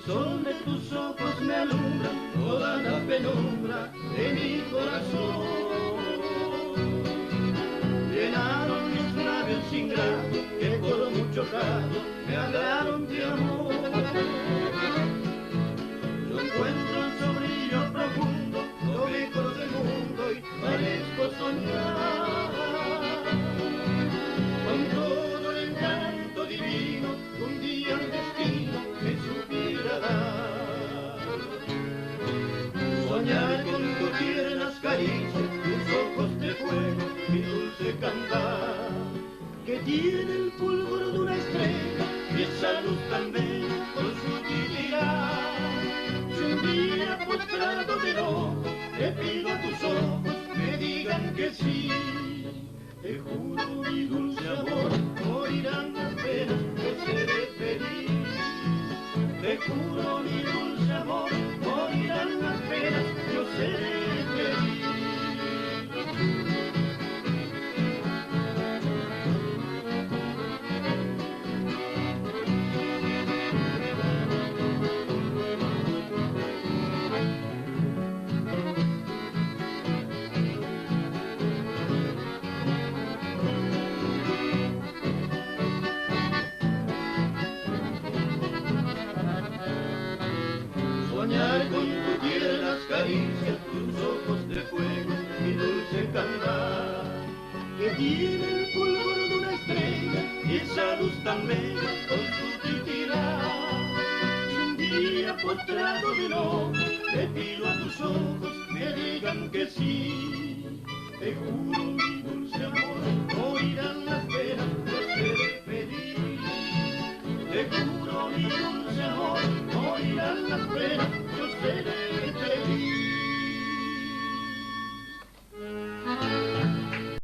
sol de tus ojos me alumbra toda la penumbra de mi corazón. Llenaron mis labios ingratos que por mucho rato me hablaron de amor. Yo encuentro en su brillo profundo lo mejor del mundo y parezco soñar con todo el encanto divino que un día el destino me supiera dar. Soñar con tus tiernas caricias, tus ojos de fuego, mi dulce cantar, que tiene el fulgor de una estrella y esa luz tan bella con sutilidad. Si un día postrado de ojos le pido a tus ojos me digan que sí, te juro mi dulce amor, morirán las penas, yo seré feliz. Te juro mi dulce amor, morirán las penas, yo seré feliz. Soñar con tus tiernas caricias, tus ojos de fuego, mi dulce cantar, que tiene el fulgor de una estrella y esa luz tan bella con sutilidad. Si un día postrado de noche le pido a tus ojos me digan que sí, te juro mi dulce amor, morirán las penas, yo seré feliz. Te juro mi dulce amor, morirán las penas, yo seré feliz.